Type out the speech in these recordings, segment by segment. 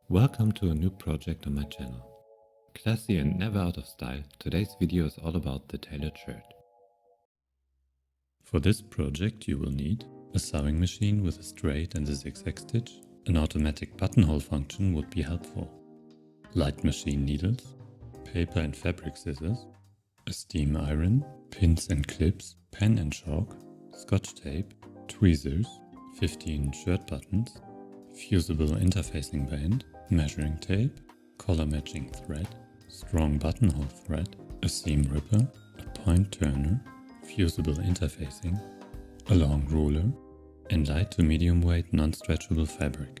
Welcome to a new project on my channel. Classy and never out of style, today's video is all about the tailored shirt. For this project you will need a sewing machine with a straight and a zigzag stitch. An automatic buttonhole function would be helpful. Light machine needles, paper and fabric scissors, a steam iron, pins and clips, pen and chalk, scotch tape, tweezers, 15 shirt buttons, fusible interfacing band, measuring tape, collar matching thread, strong buttonhole thread, a seam ripper, a point turner, fusible interfacing, a long ruler, and light to medium weight non-stretchable fabric.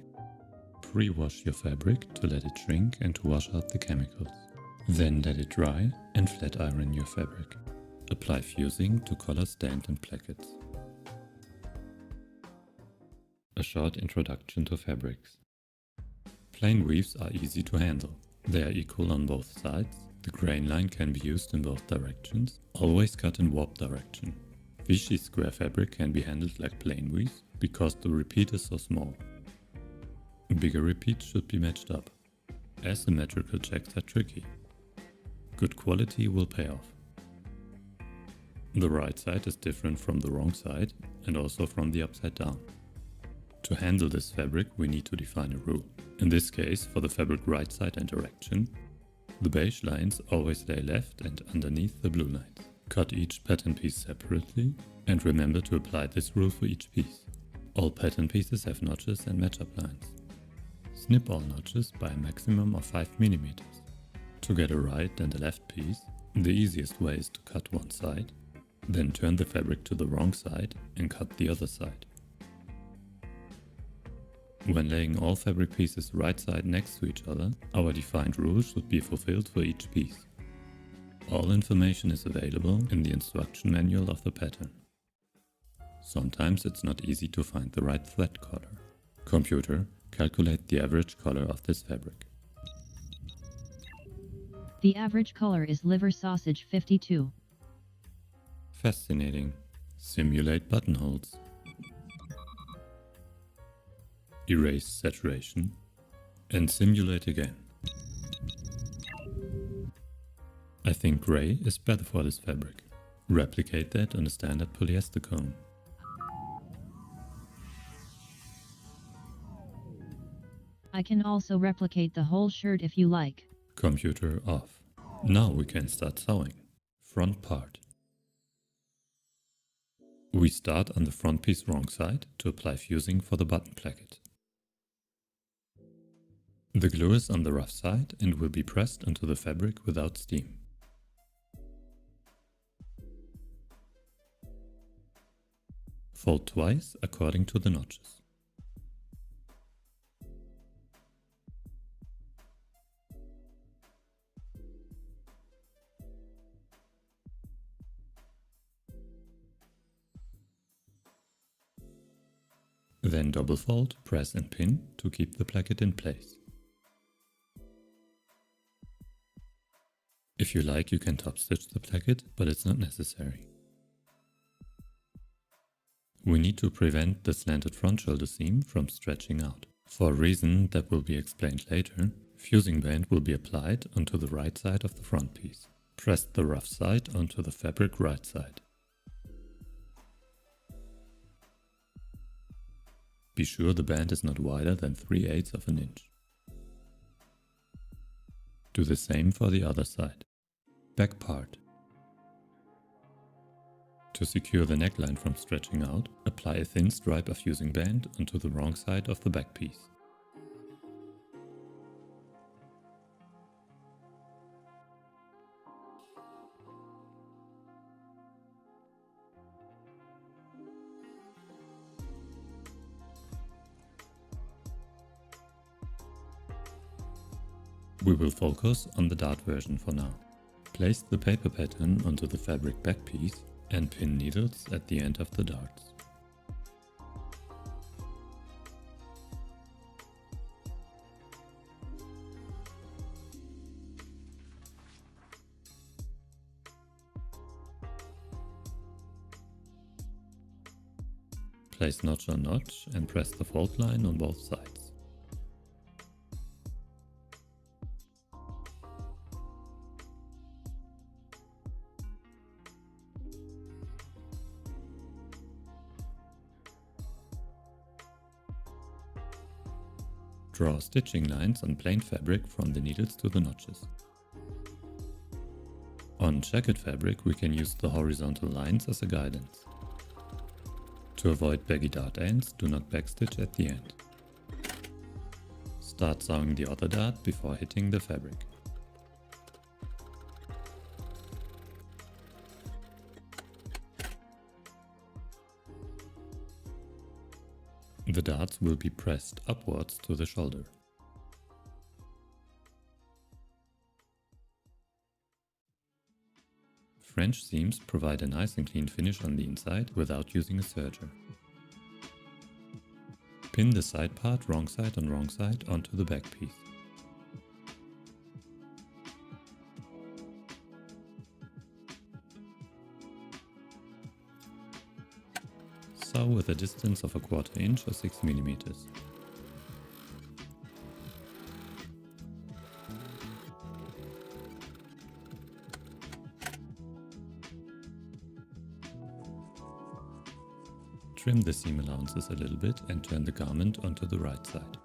Pre-wash your fabric to let it shrink and to wash out the chemicals. Then let it dry and flat iron your fabric. Apply fusing to collar stand and plackets. A short introduction to fabrics. Plain weaves are easy to handle. They are equal on both sides. The grain line can be used in both directions, always cut in warp direction. Vichy square fabric can be handled like plain weaves because the repeat is so small. Bigger repeats should be matched up. Asymmetrical checks are tricky. Good quality will pay off. The right side is different from the wrong side and also from the upside down. To handle this fabric we need to define a rule. In this case, for the fabric right side and direction, the beige lines always lay left and underneath the blue lines. Cut each pattern piece separately and remember to apply this rule for each piece. All pattern pieces have notches and match-up lines. Snip all notches by a maximum of 5 mm. To get a right and a left piece, the easiest way is to cut one side, then turn the fabric to the wrong side and cut the other side. When laying all fabric pieces right side next to each other, our defined rule should be fulfilled for each piece. All information is available in the instruction manual of the pattern. Sometimes it's not easy to find the right thread color. Computer, calculate the average color of this fabric. The average color is liver sausage 52. Fascinating. Simulate buttonholes. Erase saturation and simulate again. I think gray is better for this fabric. Replicate that on a standard polyester cone. I can also replicate the whole shirt if you like. Computer off. Now we can start sewing. Front part. We start on the front piece wrong side to apply fusing for the button placket. The glue is on the rough side and will be pressed onto the fabric without steam. Fold twice according to the notches. Then double fold, press and pin to keep the placket in place. If you like, you can top stitch the placket, but it's not necessary. We need to prevent the slanted front shoulder seam from stretching out. For a reason that will be explained later, fusing band will be applied onto the right side of the front piece. Press the rough side onto the fabric right side. Be sure the band is not wider than 3/8 of an inch. Do the same for the other side. Back part. To secure the neckline from stretching out, apply a thin stripe of fusing band onto the wrong side of the back piece. We will focus on the dart version for now. Place the paper pattern onto the fabric back piece and pin needles at the end of the darts. Place notch on notch and press the fold line on both sides. Draw stitching lines on plain fabric from the needles to the notches. On checkered fabric we can use the horizontal lines as a guidance. To avoid baggy dart ends, do not backstitch at the end. Start sewing the other dart before hitting the fabric. The darts will be pressed upwards to the shoulder. French seams provide a nice and clean finish on the inside without using a serger. Pin the side part wrong side on wrong side onto the back piece. Sew with a distance of 1/4 inch or 6 mm. Trim the seam allowances a little bit and turn the garment onto the right side.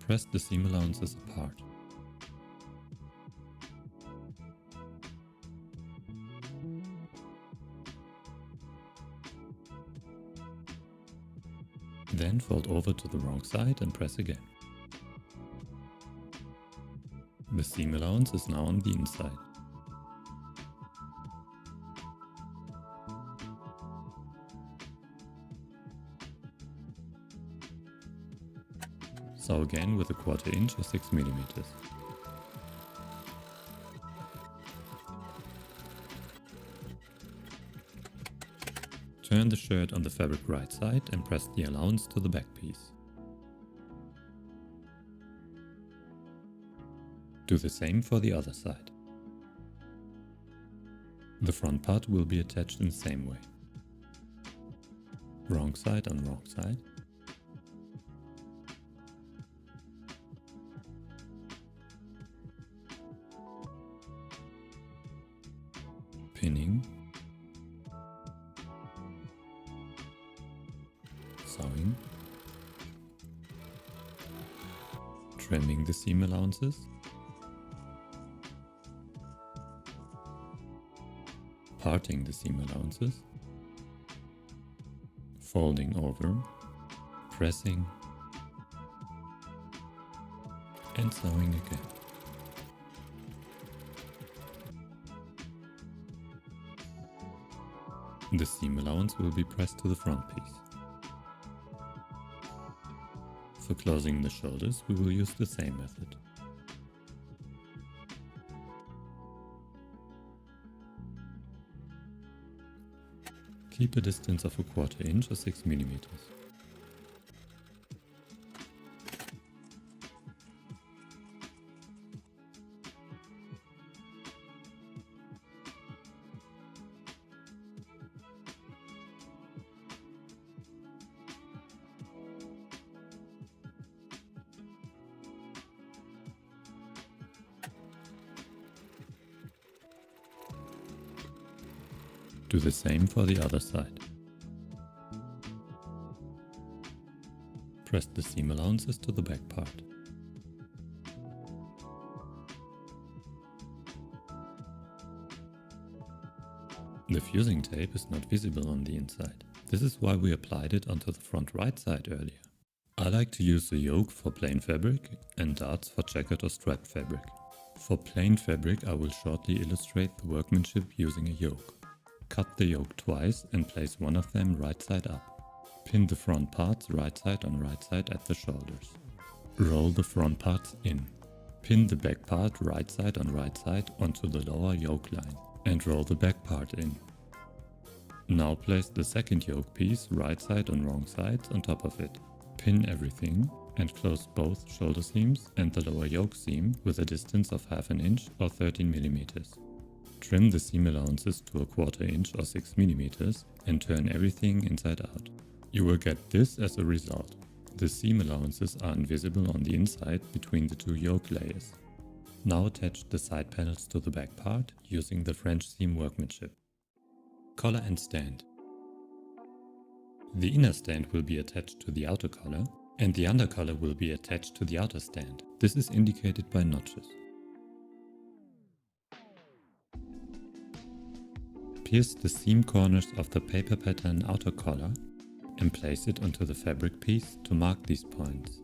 Press the seam allowances apart. Then fold over to the wrong side and press again. The seam allowance is now on the inside. Sew again with 1/4 inch or 6 mm. Turn the shirt on the fabric right side and press the allowance to the back piece. Do the same for the other side. The front part will be attached in the same way. Wrong side on wrong side. Pinning. Sewing. Trimming the seam allowances. Parting the seam allowances, folding over, pressing, and sewing again. The seam allowance will be pressed to the front piece. For closing the shoulders, we will use the same method. Keep a distance of 1/4 inch or 6 mm. Do the same for the other side. Press the seam allowances to the back part. The fusing tape is not visible on the inside. This is why we applied it onto the front right side earlier. I like to use the yoke for plain fabric and darts for checkered or striped fabric. For plain fabric I will shortly illustrate the workmanship using a yoke. Cut the yoke twice and place one of them right side up. Pin the front parts right side on right side at the shoulders. Roll the front parts in. Pin the back part right side on right side onto the lower yoke line and roll the back part in. Now place the second yoke piece right side on wrong sides on top of it. Pin everything and close both shoulder seams and the lower yoke seam with a distance of 1/2 inch or 13 mm. Trim the seam allowances to 1/4 inch or 6 mm and turn everything inside out. You will get this as a result. The seam allowances are invisible on the inside between the two yoke layers. Now attach the side panels to the back part using the French seam workmanship. Collar and stand. The inner stand will be attached to the outer collar, and the under collar will be attached to the outer stand. This is indicated by notches. Pierce the seam corners of the paper pattern outer collar and place it onto the fabric piece to mark these points.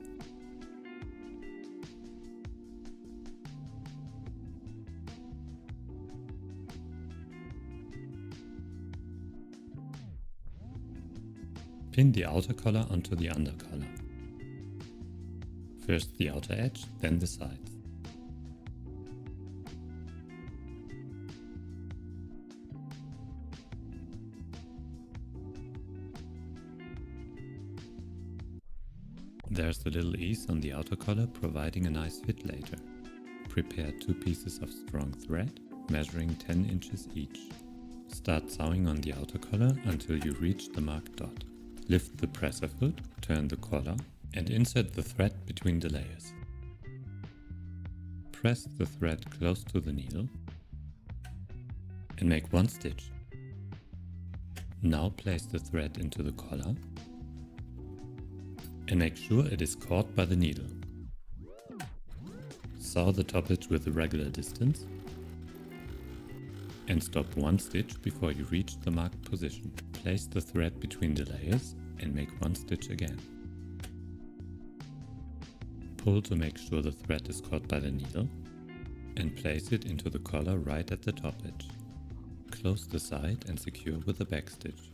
Pin the outer collar onto the under collar. First the outer edge, then the sides. There's a little ease on the outer collar, providing a nice fit later. Prepare 2 pieces of strong thread, measuring 10 inches each. Start sewing on the outer collar until you reach the marked dot. Lift the presser foot, turn the collar, and insert the thread between the layers. Press the thread close to the needle and make 1 stitch. Now place the thread into the collar and make sure it is caught by the needle. Sew the top edge with a regular distance and stop 1 stitch before you reach the marked position. Place the thread between the layers and make 1 stitch again. Pull to make sure the thread is caught by the needle and place it into the collar right at the top edge. Close the side and secure with a back stitch.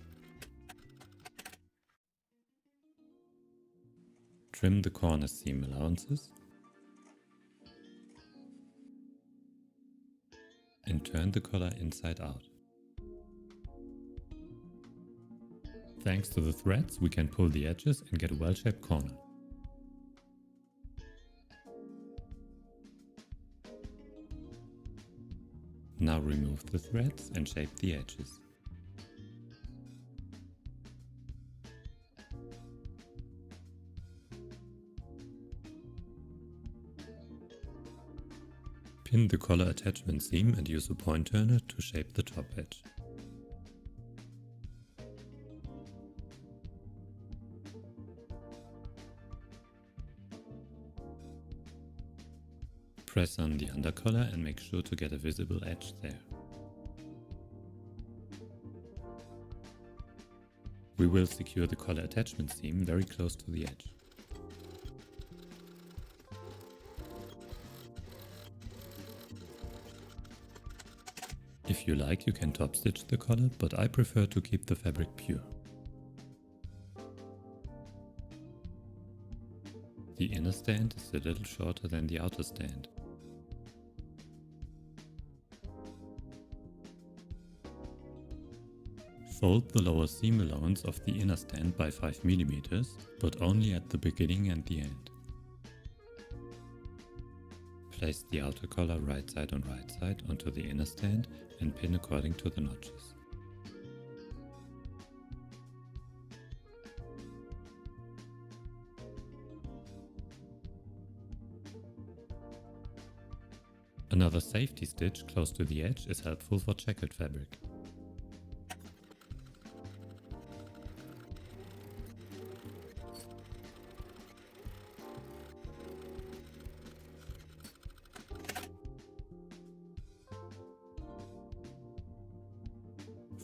Trim the corner seam allowances and turn the collar inside out. Thanks to the threads, we can pull the edges and get a well-shaped corner. Now remove the threads and shape the edges. Pin the collar attachment seam and use a point turner to shape the top edge. Press on the undercollar and make sure to get a visible edge there. We will secure the collar attachment seam very close to the edge. If you like, you can top stitch the collar, but I prefer to keep the fabric pure. The inner stand is a little shorter than the outer stand. Fold the lower seam allowance of the inner stand by 5 mm, but only at the beginning and the end. Place the outer collar right side on right side onto the inner stand and pin according to the notches. Another safety stitch close to the edge is helpful for checkered fabric.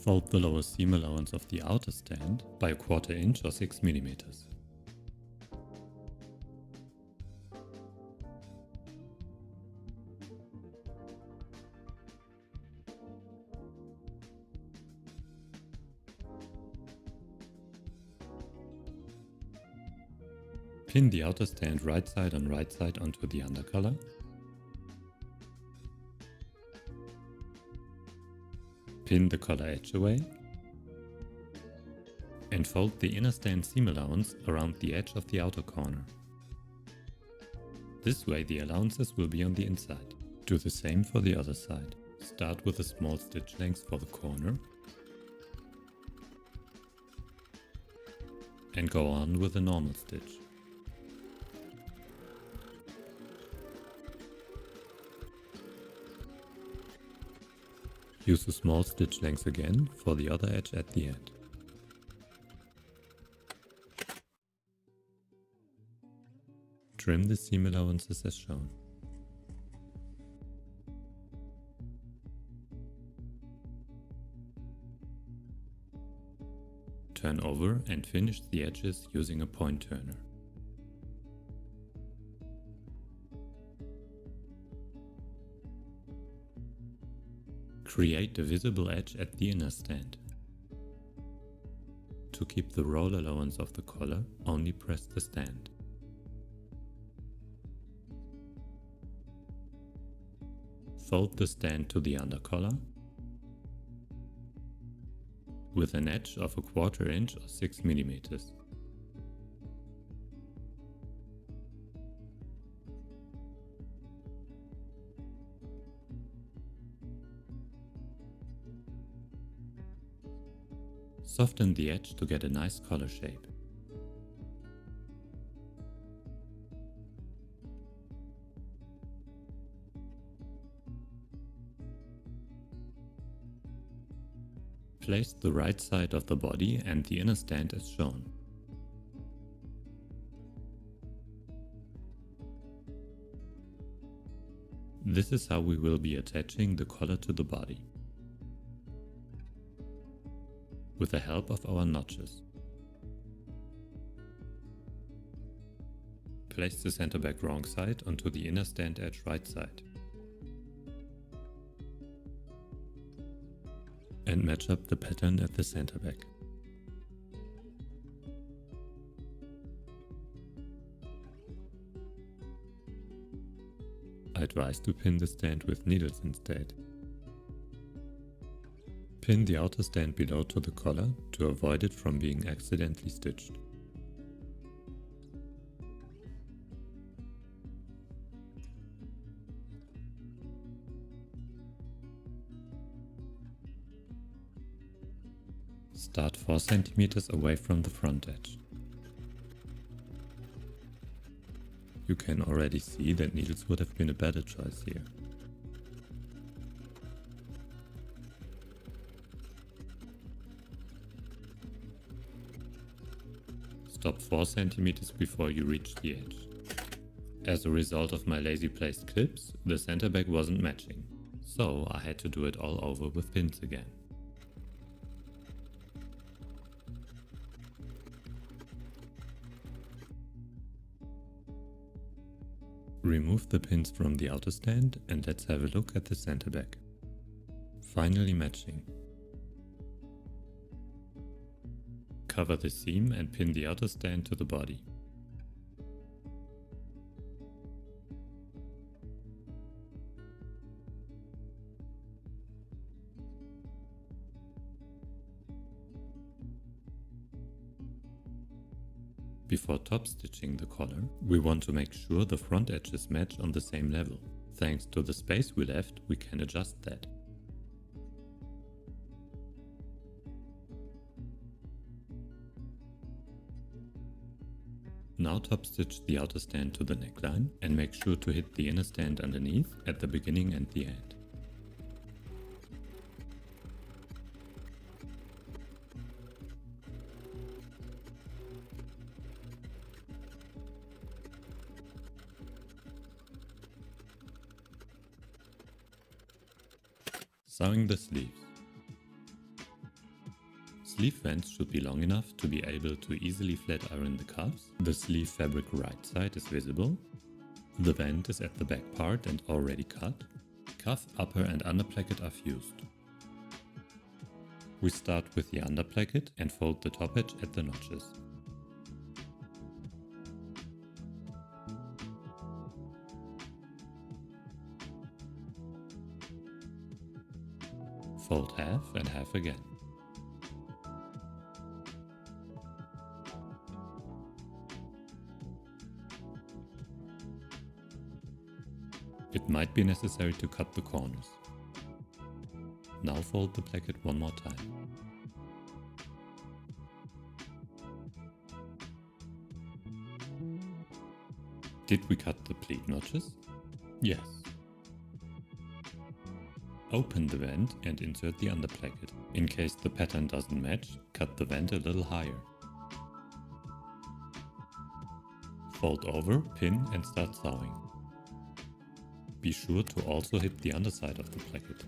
Fold the lower seam allowance of the outer stand by 1/4 inch or 6 mm. Pin the outer stand right side on right side onto the undercollar. Pin the collar edge away and fold the inner stand seam allowance around the edge of the outer corner. This way the allowances will be on the inside. Do the same for the other side. Start with a small stitch length for the corner and go on with a normal stitch. Use a small stitch length again for the other edge at the end. Trim the seam allowances as shown. Turn over and finish the edges using a point turner. Create a visible edge at the inner stand. To keep the roll allowance of the collar, only press the stand. Fold the stand to the undercollar with an edge of 1/4 inch or 6 mm. Soften the edge to get a nice collar shape. Place the right side of the body and the inner stand as shown. This is how we will be attaching the collar to the body, with the help of our notches. Place the center back wrong side onto the inner stand edge right side. And match up the pattern at the center back. I advise to pin the stand with needles instead. Pin the outer stand below to the collar to avoid it from being accidentally stitched. Start 4 cm away from the front edge. You can already see that needles would have been a better choice here. Stop 4 cm before you reach the edge. As a result of my lazy placed clips, the center back wasn't matching, so I had to do it all over with pins again. Remove the pins from the outer stand and let's have a look at the center back. Finally matching. Cover the seam and pin the outer stand to the body. Before top stitching the collar, we want to make sure the front edges match on the same level. Thanks to the space we left, we can adjust that. Now top stitch the outer stand to the neckline and make sure to hit the inner stand underneath at the beginning and the end. Sewing the sleeves. Sleeve vents should be long enough to be able to easily flat iron the cuffs. The sleeve fabric right side is visible. The vent is at the back part and already cut. Cuff, upper and under placket are fused. We start with the under placket and fold the top edge at the notches. Fold half and half again. It might be necessary to cut the corners. Now fold the placket one more time. Did we cut the pleat notches? Yes. Open the vent and insert the underplacket. In case the pattern doesn't match, cut the vent a little higher. Fold over, pin and start sewing. Be sure to also hit the underside of the placket.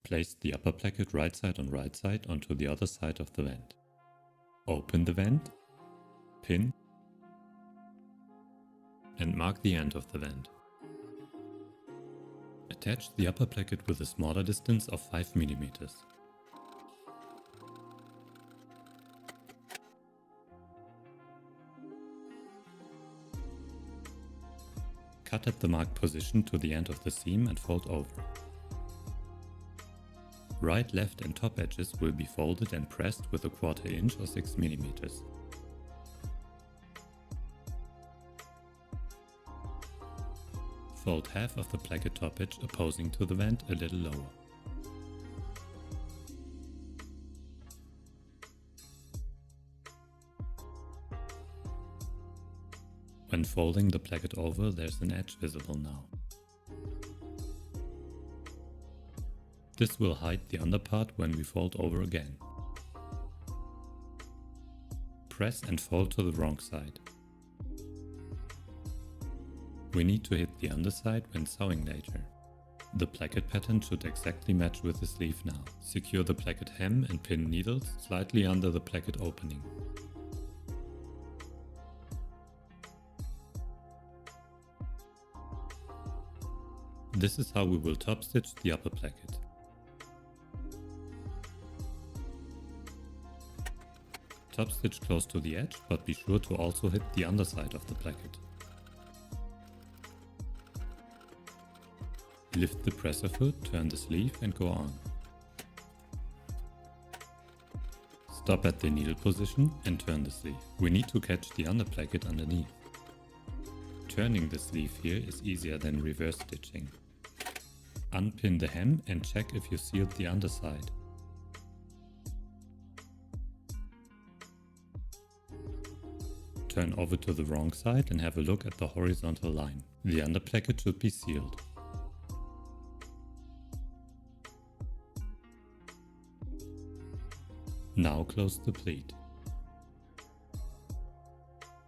Place the upper placket right side on right side onto the other side of the vent. Open the vent, pin, and mark the end of the vent. Attach the upper placket with a smaller distance of 5 mm. Cut at the marked position to the end of the seam and fold over. Right, left and top edges will be folded and pressed with a 1/4 inch or 6 mm. Fold half of the placket top edge opposing to the vent a little lower. When folding the placket over, there's an edge visible now. This will hide the underpart when we fold over again. Press and fold to the wrong side. We need to hit the underside when sewing later. The placket pattern should exactly match with the sleeve now. Secure the placket hem and pin needles slightly under the placket opening. This is how we will top stitch the upper placket. Top stitch close to the edge, but be sure to also hit the underside of the placket. Lift the presser foot, turn the sleeve and go on. Stop at the needle position and turn the sleeve. We need to catch the underplacket underneath. Turning the sleeve here is easier than reverse stitching. Unpin the hem and check if you sealed the underside. Turn over to the wrong side and have a look at the horizontal line. The underplacket should be sealed. Now close the pleat.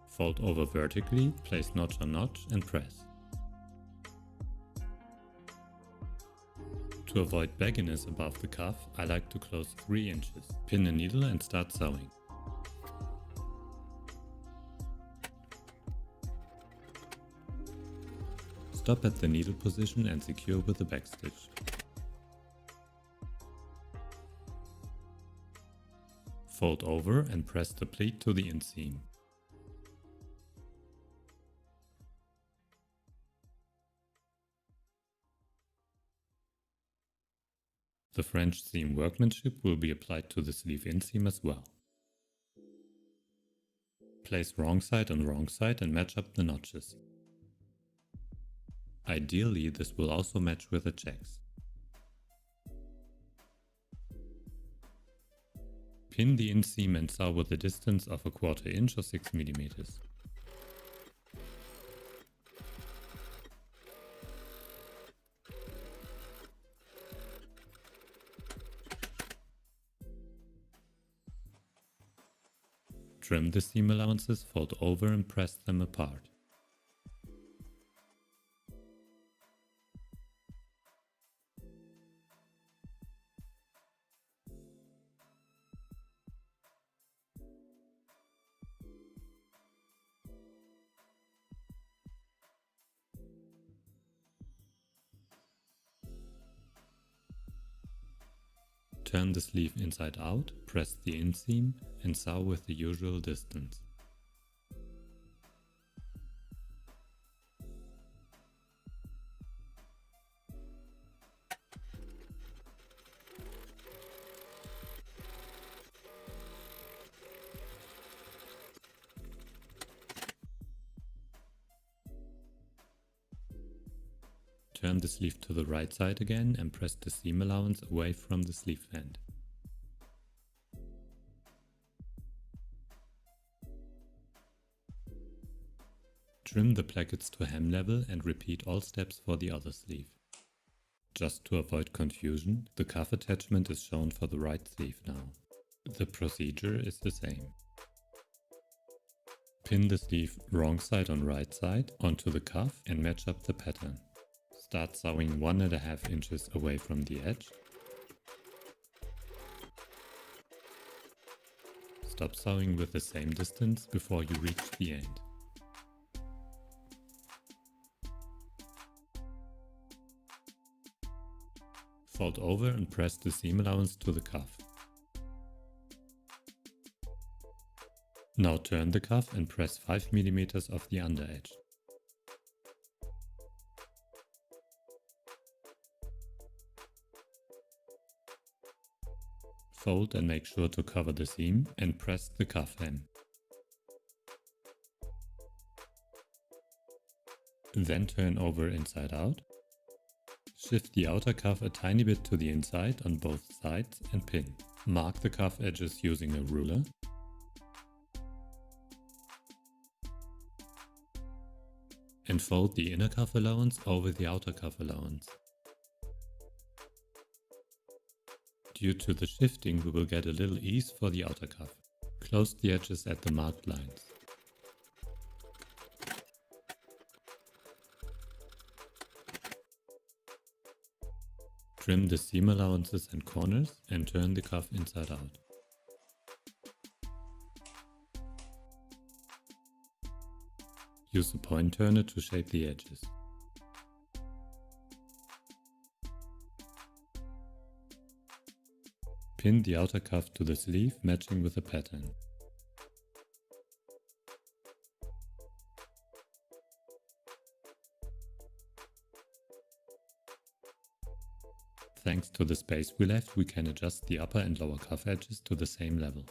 Fold over vertically, place notch on notch and press. To avoid bagginess above the cuff, I like to close 3 inches. Pin a needle and start sewing. Stop at the needle position and secure with a backstitch. Fold over and press the pleat to the inseam. The French seam workmanship will be applied to the sleeve inseam as well. Place wrong side on wrong side and match up the notches. Ideally, this will also match with the checks. Pin the inseam and sew with a distance of a 1/4 inch or 6 mm. Trim the seam allowances, fold over and press them apart. Turn the sleeve inside out, press the inseam and sew with the usual distance. Turn the sleeve to the right side again and press the seam allowance away from the sleeve end. Trim the plackets to hem level and repeat all steps for the other sleeve. Just to avoid confusion, the cuff attachment is shown for the right sleeve now. The procedure is the same. Pin the sleeve wrong side on right side onto the cuff and match up the pattern. Start sewing 1.5 inches away from the edge. Stop sewing with the same distance before you reach the end. Fold over and press the seam allowance to the cuff. Now turn the cuff and press 5 mm off the under edge. Fold and make sure to cover the seam and press the cuff hem. Then turn over inside out. Shift the outer cuff a tiny bit to the inside on both sides and pin. Mark the cuff edges using a ruler. And fold the inner cuff allowance over the outer cuff allowance. Due to the shifting, we will get a little ease for the outer cuff. Close the edges at the marked lines. Trim the seam allowances and corners and turn the cuff inside out. Use a point turner to shape the edges. Pin the outer cuff to the sleeve, matching with the pattern. Thanks to the space we left, we can adjust the upper and lower cuff edges to the same level.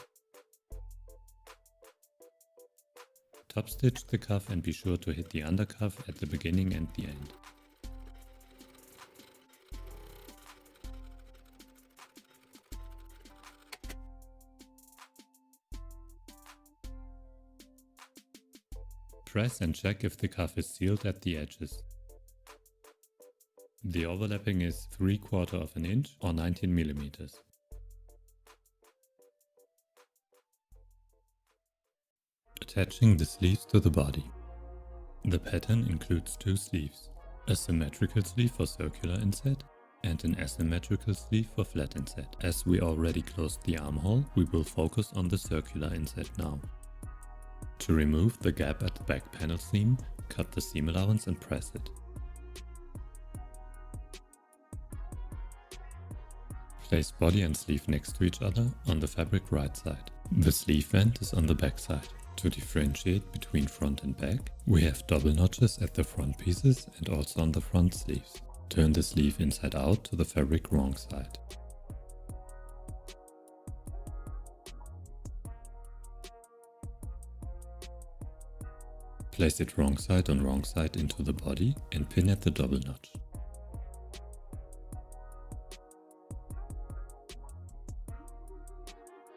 Top stitch the cuff and be sure to hit the under cuff at the beginning and the end. Press and check if the cuff is sealed at the edges. The overlapping is 3/4 inch or 19 mm. Attaching the sleeves to the body. The pattern includes 2 sleeves, a symmetrical sleeve for circular inset and an asymmetrical sleeve for flat inset. As we already closed the armhole, we will focus on the circular inset now. To remove the gap at the back panel seam, cut the seam allowance and press it. Place body and sleeve next to each other on the fabric right side. The sleeve vent is on the back side. To differentiate between front and back, we have double notches at the front pieces and also on the front sleeves. Turn the sleeve inside out to the fabric wrong side. Place it wrong side on wrong side into the body and pin at the double notch.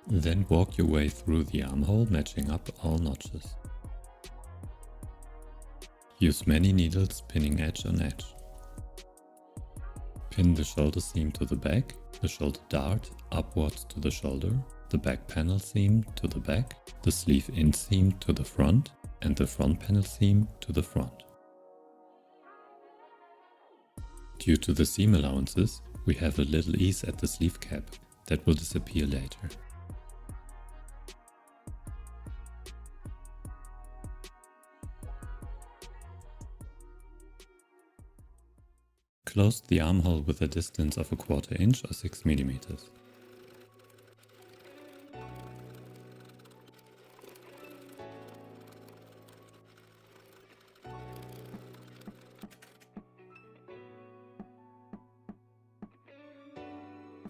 Then walk your way through the armhole, matching up all notches. Use many needles, pinning edge on edge. Pin the shoulder seam to the back, the shoulder dart upwards to the shoulder, the back panel seam to the back, the sleeve inseam to the front, and the front panel seam to the front. Due to the seam allowances, we have a little ease at the sleeve cap that will disappear later. Close the armhole with a distance of 1/4 inch or 6 mm.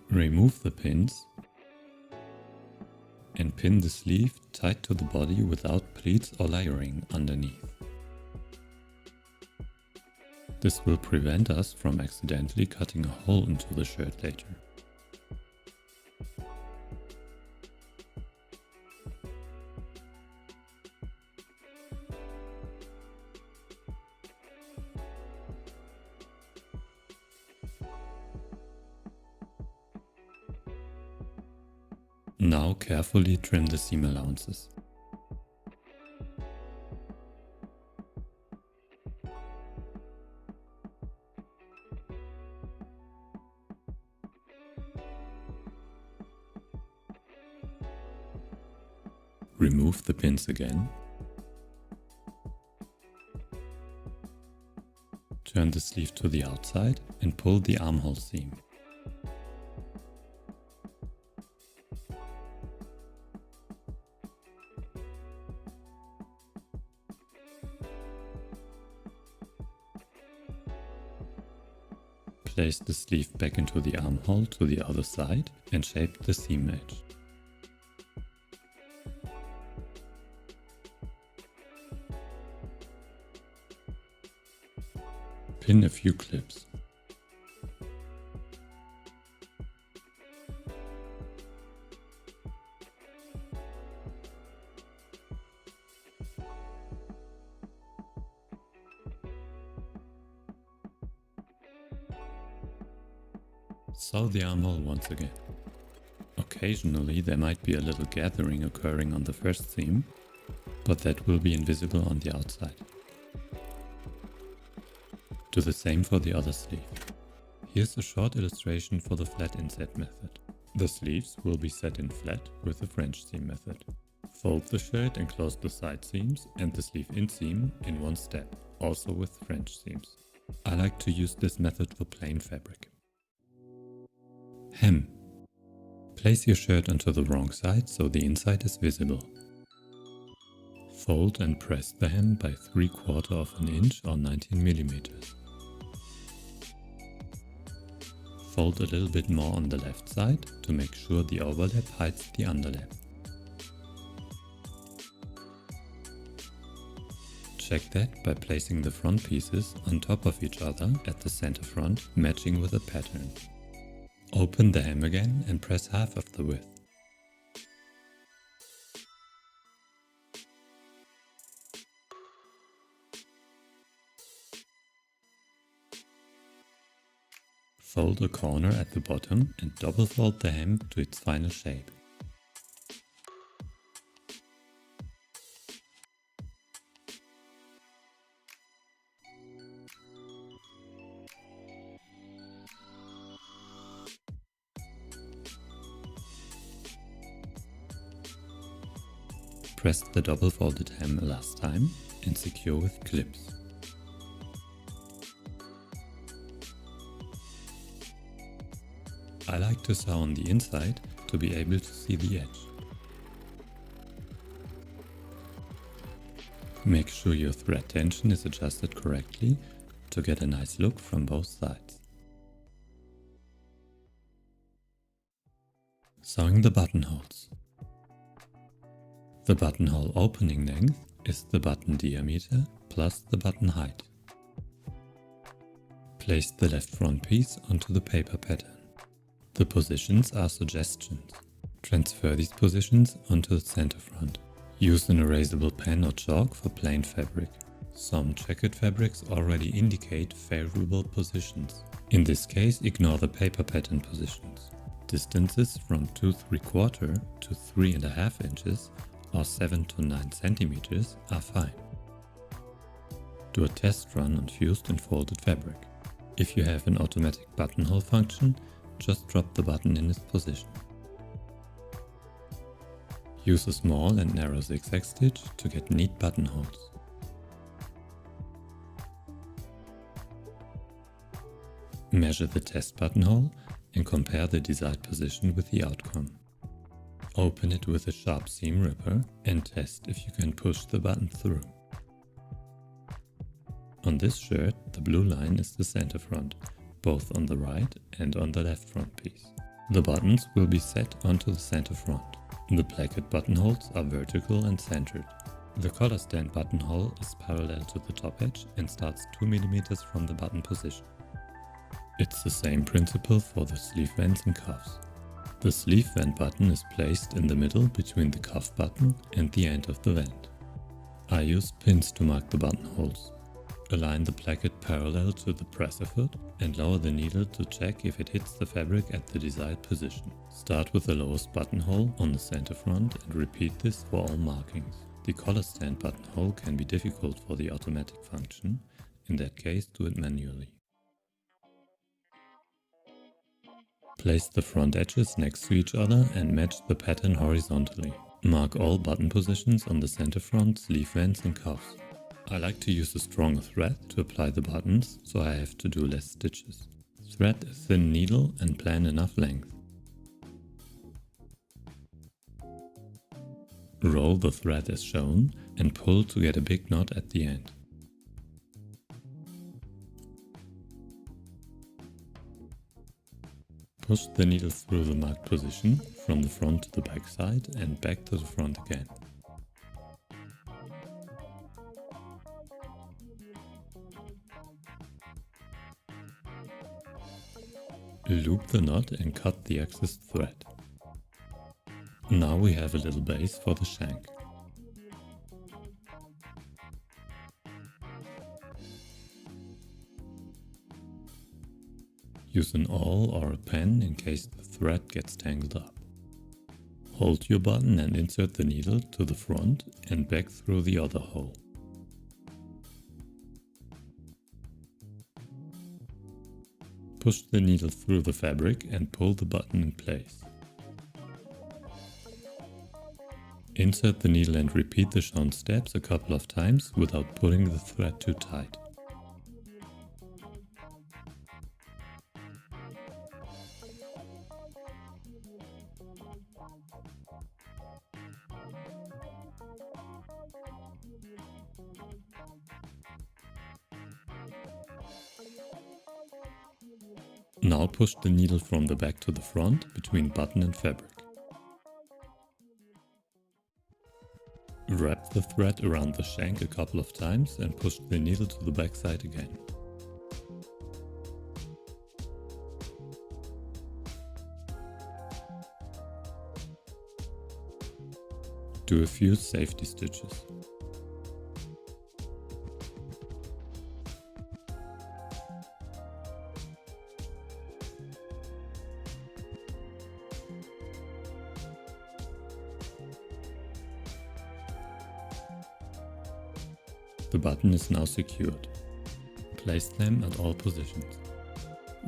Remove the pins and pin the sleeve tight to the body without pleats or layering underneath. This will prevent us from accidentally cutting a hole into the shirt later. Now carefully trim the seam allowances. Remove the pins again. Turn the sleeve to the outside and pull the armhole seam. Place the sleeve back into the armhole to the other side and shape the seam edge. Pin a few clips. Sew the armhole once again. Occasionally there might be a little gathering occurring on the first seam, but that will be invisible on the outside. Do the same for the other sleeve. Here's a short illustration for the flat inset method. The sleeves will be set in flat with the French seam method. Fold the shirt and close the side seams and the sleeve inseam in one step, also with French seams. I like to use this method for plain fabric. Hem. Place your shirt onto the wrong side so the inside is visible. Fold and press the hem by 3/4 of an inch or 19 millimeters. Fold a little bit more on the left side to make sure the overlap hides the underlap. Check that by placing the front pieces on top of each other at the center front, matching with the pattern. Open the hem again and press half of the width. Fold a corner at the bottom and double fold the hem to its final shape. Press the double folded hem last time and secure with clips. I like to sew on the inside to be able to see the edge. Make sure your thread tension is adjusted correctly to get a nice look from both sides. Sewing the buttonholes. The buttonhole opening length is the button diameter plus the button height. Place the left front piece onto the paper pattern. The positions are suggestions. Transfer these positions onto the center front. Use an erasable pen or chalk for plain fabric. Some checkered fabrics already indicate favorable positions. In this case, ignore the paper pattern positions. Distances from 2 3/4 to 3.5 inches or 7 to 9 centimeters are fine. Do a test run on fused and folded fabric. If you have an automatic buttonhole function, just drop the button in its position. Use a small and narrow zigzag stitch to get neat buttonholes. Measure the test buttonhole and compare the desired position with the outcome. Open it with a sharp seam ripper and test if you can push the button through. On this shirt, the blue line is the center front, both on the right and on the left front piece. The buttons will be set onto the center front. The placket buttonholes are vertical and centered. The collar stand buttonhole is parallel to the top edge and starts 2 mm from the button position. It's the same principle for the sleeve vents and cuffs. The sleeve vent button is placed in the middle between the cuff button and the end of the vent. I use pins to mark the buttonholes. Align the placket parallel to the presser foot and lower the needle to check if it hits the fabric at the desired position. Start with the lowest buttonhole on the center front and repeat this for all markings. The collar stand buttonhole can be difficult for the automatic function. In that case, do it manually. Place the front edges next to each other and match the pattern horizontally. Mark all button positions on the center front, sleeve vents and cuffs. I like to use a stronger thread to apply the buttons, so I have to do less stitches. Thread a thin needle and plan enough length. Roll the thread as shown and pull to get a big knot at the end. Push the needle through the marked position from the front to the back side and back to the front again. Loop the knot and cut the excess thread. Now we have a little base for the shank. Use an awl or a pen in case the thread gets tangled up. Hold your button and insert the needle to the front and back through the other hole. Push the needle through the fabric and pull the button in place. Insert the needle and repeat the shown steps a couple of times without pulling the thread too tight. Now push the needle from the back to the front between button and fabric. Wrap the thread around the shank a couple of times and push the needle to the back side again. Do a few safety stitches. The button is now secured. Place them at all positions.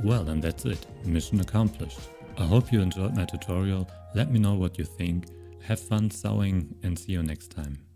Well, and that's it. Mission accomplished. I hope you enjoyed my tutorial. Let me know what you think. Have fun sewing and see you next time.